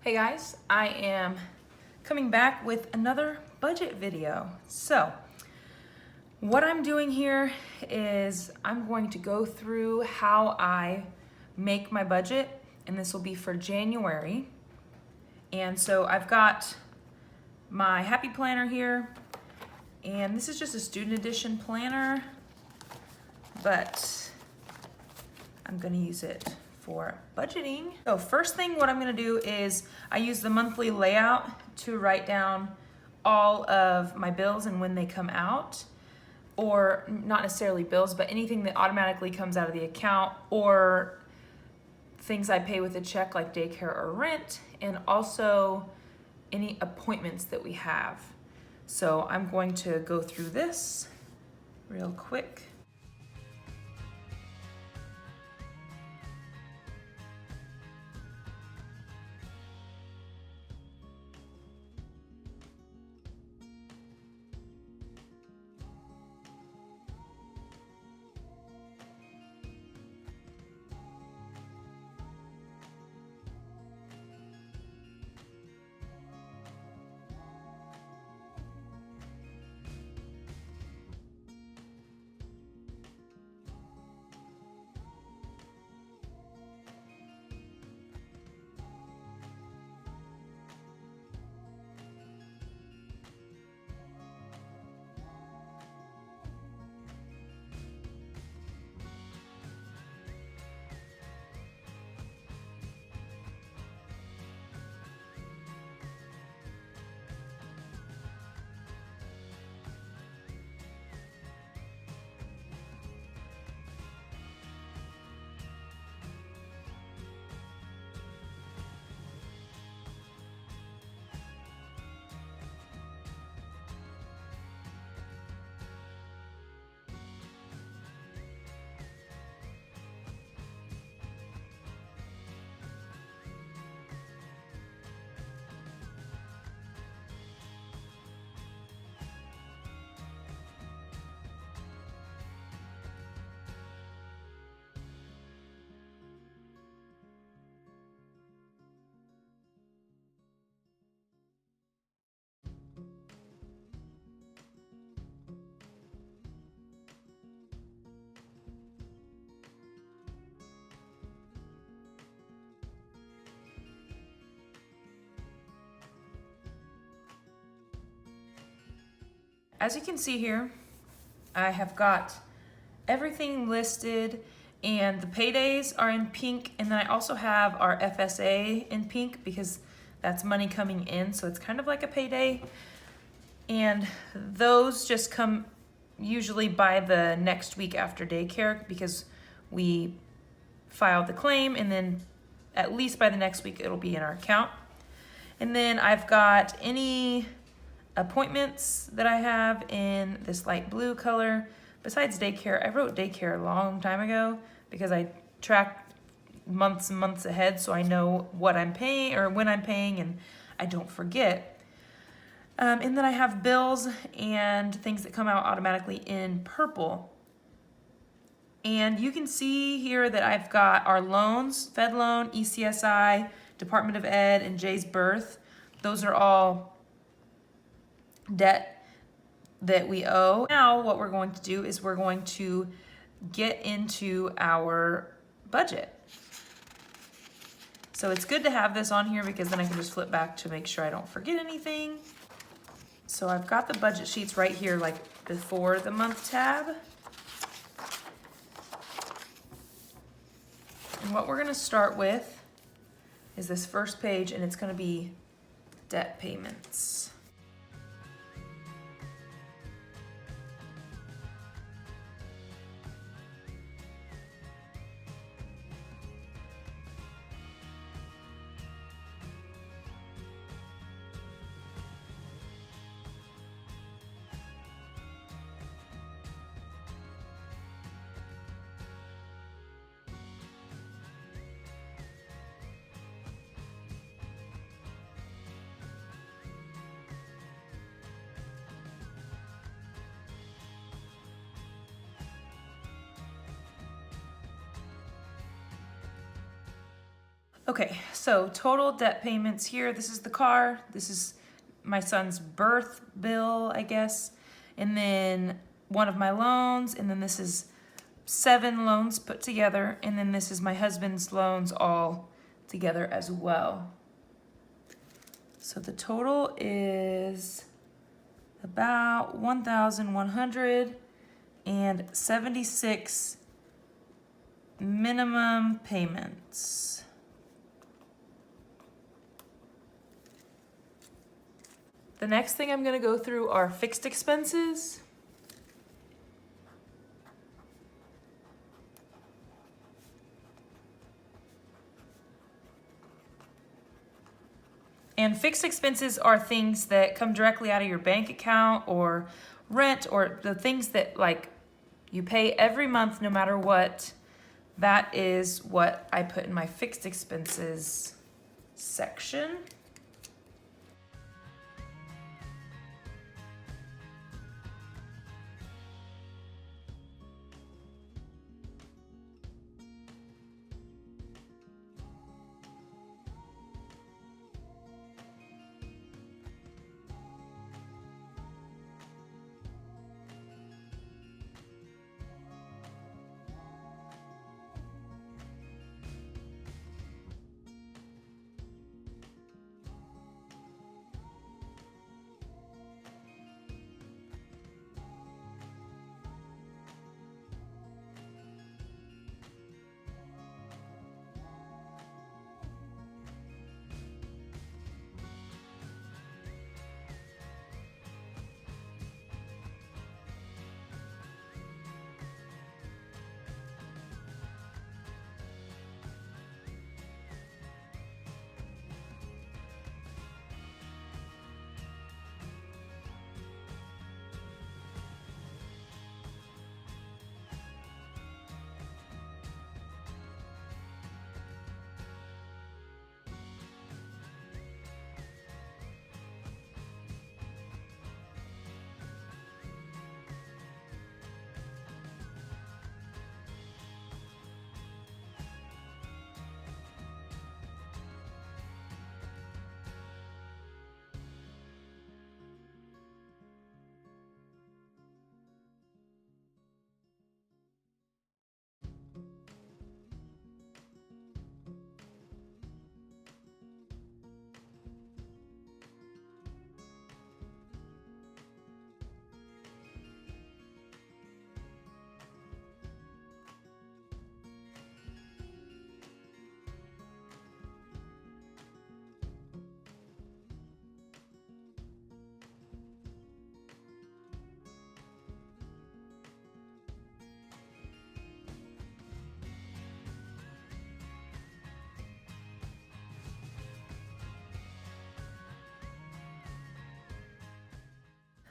Hey guys, I am coming back with another budget video. So, what I'm doing here is I'm going to go through how I make my budget, and this will be for January. And so I've got my Happy Planner here, and this is just a student edition planner, but I'm gonna use it for budgeting. So first thing, what I'm gonna do is I use the monthly layout to write down all of my bills and when they come out, or not necessarily bills, but anything that automatically comes out of the account, or things I pay with a check like daycare or rent, and also any appointments that we have. So I'm going to go through this real quick. As you can see here, I have got everything listed, and the paydays are in pink, and then I also have our FSA in pink because that's money coming in, so it's kind of like a payday. And those just come usually by the next week after daycare because we filed the claim, and then at least by the next week it'll be in our account. And then I've got any appointments that I have in this light blue color. Besides daycare, I wrote daycare a long time ago because I track months and months ahead, so I know what I'm paying or when I'm paying, and I don't forget. And then I have bills and things that come out automatically in purple. And you can see here that I've got our loans, Fed loan, ECSI, Department of Ed, and Jay's birth. Those are all debt that we owe. Now what we're going to do is we're going to get into our budget. So it's good to have this on here because then I can just flip back to make sure I don't forget anything. So I've got the budget sheets right here, like before the month tab. And what we're gonna start with is this first page, and it's gonna be debt payments. Okay, so total debt payments here. This is the car. This is my son's birth bill, I guess. And then one of my loans. And then this is 7 loans put together. And then this is my husband's loans all together as well. So the total is about 1,176 minimum payments. The next thing I'm going to go through are fixed expenses. And fixed expenses are things that come directly out of your bank account or rent, or the things that like you pay every month no matter what. That is what I put in my fixed expenses section.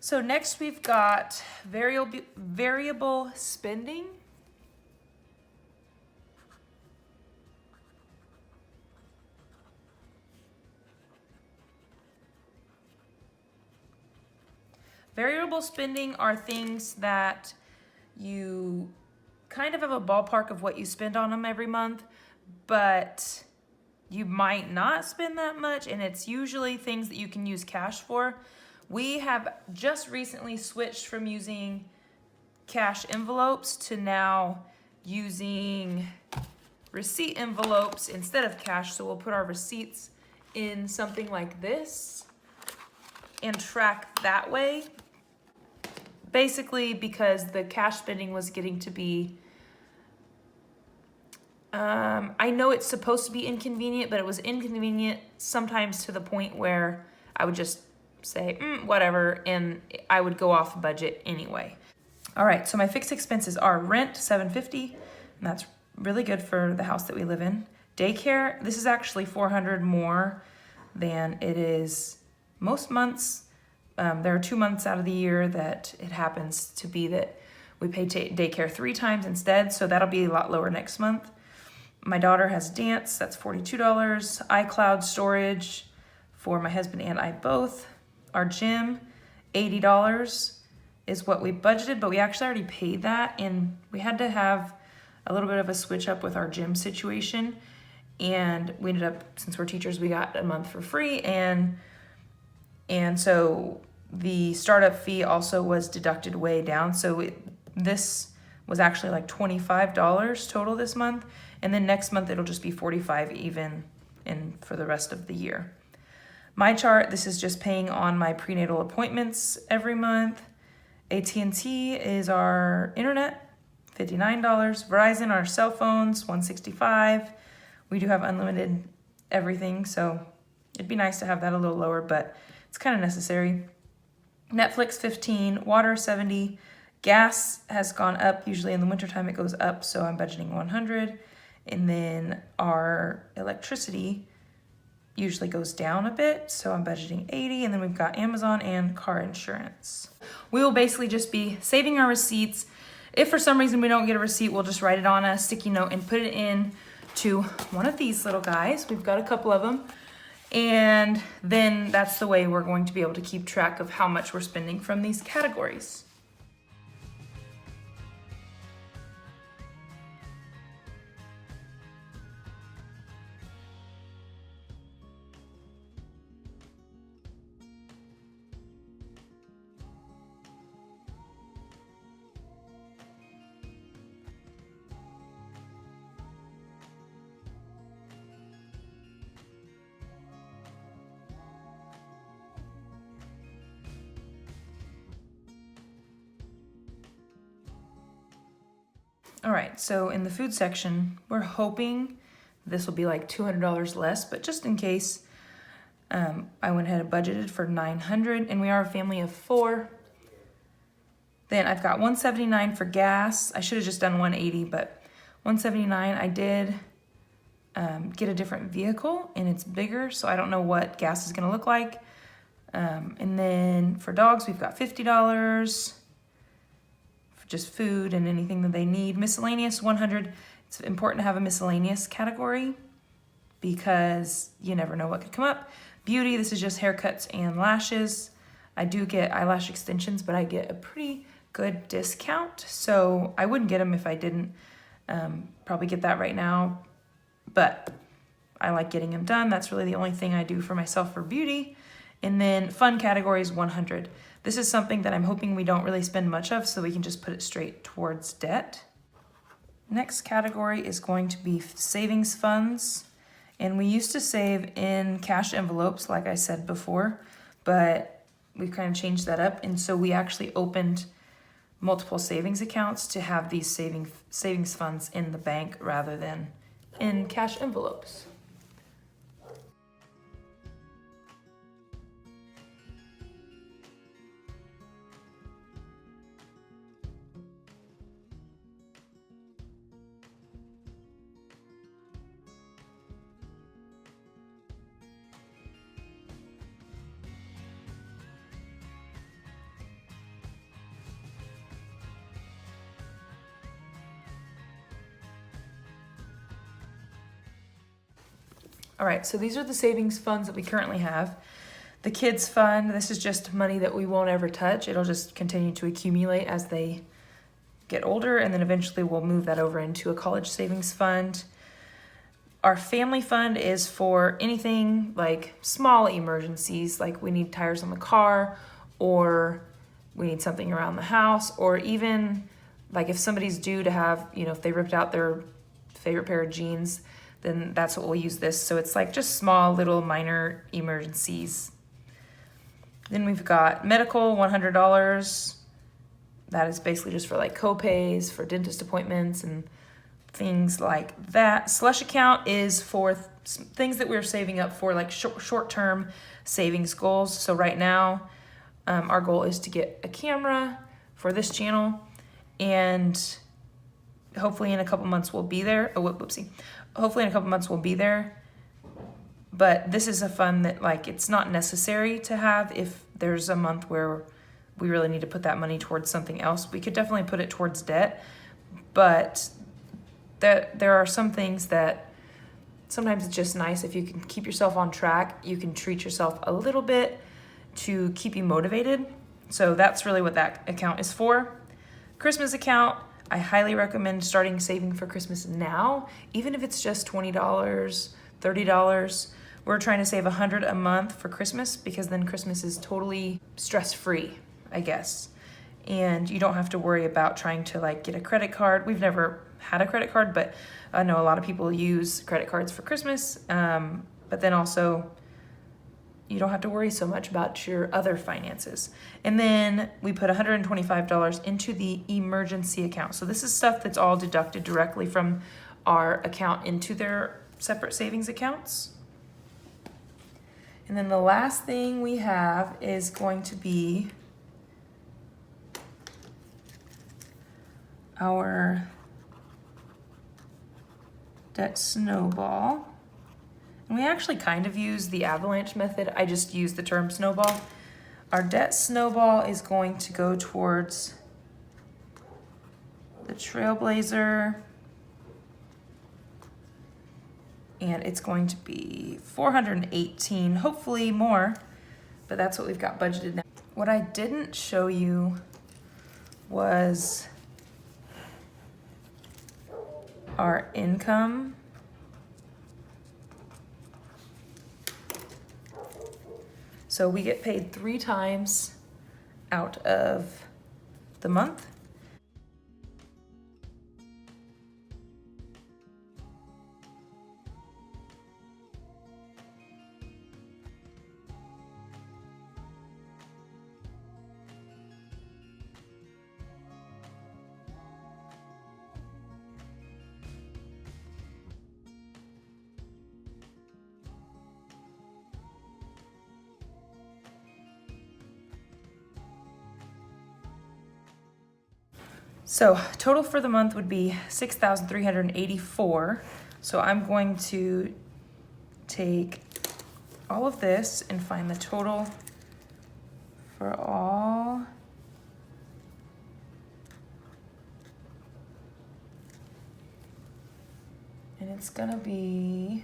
So next we've got variable spending. Variable spending are things that you kind of have a ballpark of what you spend on them every month, but you might not spend that much, and it's usually things that you can use cash for. We have just recently switched from using cash envelopes to now using receipt envelopes instead of cash. So we'll put our receipts in something like this and track that way. Basically because the cash spending was getting to be, I know it's supposed to be inconvenient, but it was inconvenient sometimes to the point where I would just say, whatever, and I would go off budget anyway. All right, so my fixed expenses are rent, $750, and that's really good for the house that we live in. Daycare, this is actually $400 more than it is most months. There are 2 months out of the year that it happens to be that we pay daycare 3 times instead, so that'll be a lot lower next month. My daughter has dance, that's $42. iCloud storage for my husband and I both. Our gym, $80 is what we budgeted, but we actually already paid that, and we had to have a little bit of a switch up with our gym situation. and we ended up, since we're teachers, we got a month for free, and so the startup fee also was deducted way down. So this was actually like $25 total this month, and then next month it'll just be $45 even and for the rest of the year. My chart, this is just paying on my prenatal appointments every month. AT&T is our internet, $59. Verizon, our cell phones, $165. We do have unlimited everything, so it'd be nice to have that a little lower, but it's kind of necessary. Netflix, $15. Water, $70. Gas has gone up. Usually in the wintertime it goes up, so I'm budgeting $100. And then our electricity usually goes down a bit, so I'm budgeting $80. And then we've got Amazon and car insurance. We will basically just be saving our receipts. If for some reason we don't get a receipt, we'll just write it on a sticky note and put it in to one of these little guys. We've got a couple of them. And then that's the way we're going to be able to keep track of how much we're spending from these categories. All right, so in the food section, we're hoping this will be like $200 less, but just in case, I went ahead and budgeted for $900, and we are a family of 4. Then I've got $179 for gas. I should have just done $180, but $179. I did get a different vehicle, and it's bigger, so I don't know what gas is gonna look like. And then for dogs, we've got $50. Just food and anything that they need. Miscellaneous, $100. It's important to have a miscellaneous category because you never know what could come up. Beauty, this is just haircuts and lashes. I do get eyelash extensions, but I get a pretty good discount, so I wouldn't get them if I didn't. Probably get that right now, but I like getting them done. That's really the only thing I do for myself for beauty. And then fun categories, $100. This is something that I'm hoping we don't really spend much of, so we can just put it straight towards debt. Next category is going to be savings funds. And we used to save in cash envelopes, like I said before, but we've kind of changed that up. And so we actually opened multiple savings accounts to have these savings funds in the bank rather than in cash envelopes. All right, so these are the savings funds that we currently have. The kids fund, this is just money that we won't ever touch. It'll just continue to accumulate as they get older, and then eventually we'll move that over into a college savings fund. Our family fund is for anything like small emergencies, like we need tires on the car, or we need something around the house, or even like if somebody's due to have, if they ripped out their favorite pair of jeans, then that's what we'll use this. So it's like just small little minor emergencies. Then we've got medical, $100. That is basically just for like co-pays, for dentist appointments and things like that. Slush account is for things that we're saving up for, like short-term savings goals. So right now, our goal is to get a camera for this channel, and hopefully in a couple months we'll be there. Hopefully in a couple months we'll be there. But this is a fund that, like, it's not necessary to have if there's a month where we really need to put that money towards something else. We could definitely put it towards debt, but there are some things that sometimes it's just nice if you can keep yourself on track. You can treat yourself a little bit to keep you motivated. So that's really what that account is for. Christmas account, I highly recommend starting saving for Christmas now, even if it's just $20, $30. We're trying to save $100 a month for Christmas because then Christmas is totally stress-free, I guess. And you don't have to worry about trying to like get a credit card. We've never had a credit card, but I know a lot of people use credit cards for Christmas. But then also you don't have to worry so much about your other finances. And then we put $125 into the emergency account. So this is stuff that's all deducted directly from our account into their separate savings accounts. And then the last thing we have is going to be our debt snowball. And we actually kind of use the avalanche method. I just use the term snowball. Our debt snowball is going to go towards the Trailblazer. And it's going to be $418, hopefully more, but that's what we've got budgeted now. What I didn't show you was our income. So we get paid 3 times out of the month. So total for the month would be $6,384. So I'm going to take all of this and find the total for all. And it's gonna be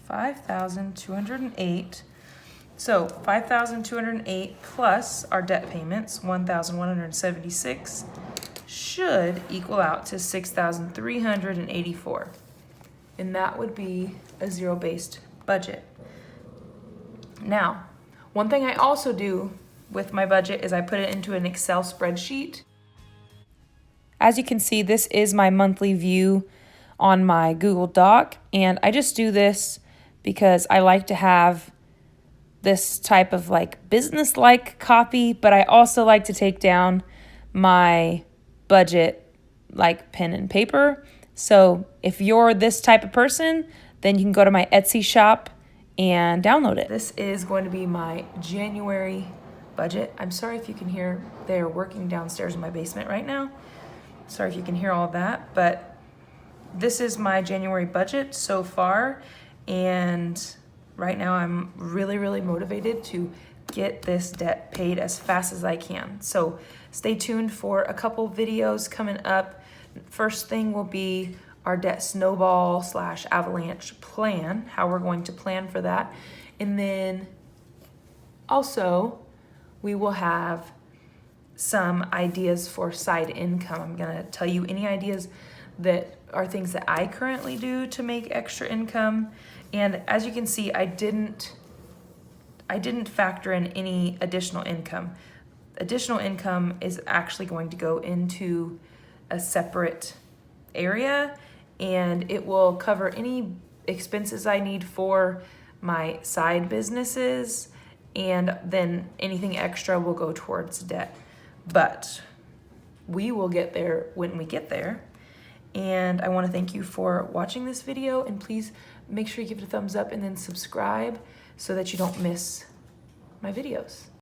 5,208. So 5,208 plus our debt payments, 1,176, should equal out to 6,384. And that would be a zero-based budget. Now, one thing I also do with my budget is I put it into an Excel spreadsheet. As you can see, this is my monthly view on my Google Doc, and I just do this because I like to have this type of like business-like copy, but I also like to take down my budget like pen and paper. So if you're this type of person, then you can go to my Etsy shop and download it. This is going to be my January budget. I'm sorry if you can hear, they're working downstairs in my basement right now. Sorry if you can hear all that, but this is my January budget so far, and right now I'm really, really motivated to get this debt paid as fast as I can. So stay tuned for a couple videos coming up. First thing will be our debt snowball / avalanche plan, how we're going to plan for that. And then also we will have some ideas for side income. I'm gonna tell you any ideas that are things that I currently do to make extra income. And as you can see, I didn't factor in any additional income. Additional income is actually going to go into a separate area, and it will cover any expenses I need for my side businesses, and then anything extra will go towards debt. But we will get there when we get there. And I want to thank you for watching this video, and please make sure you give it a thumbs up and then subscribe so that you don't miss my videos.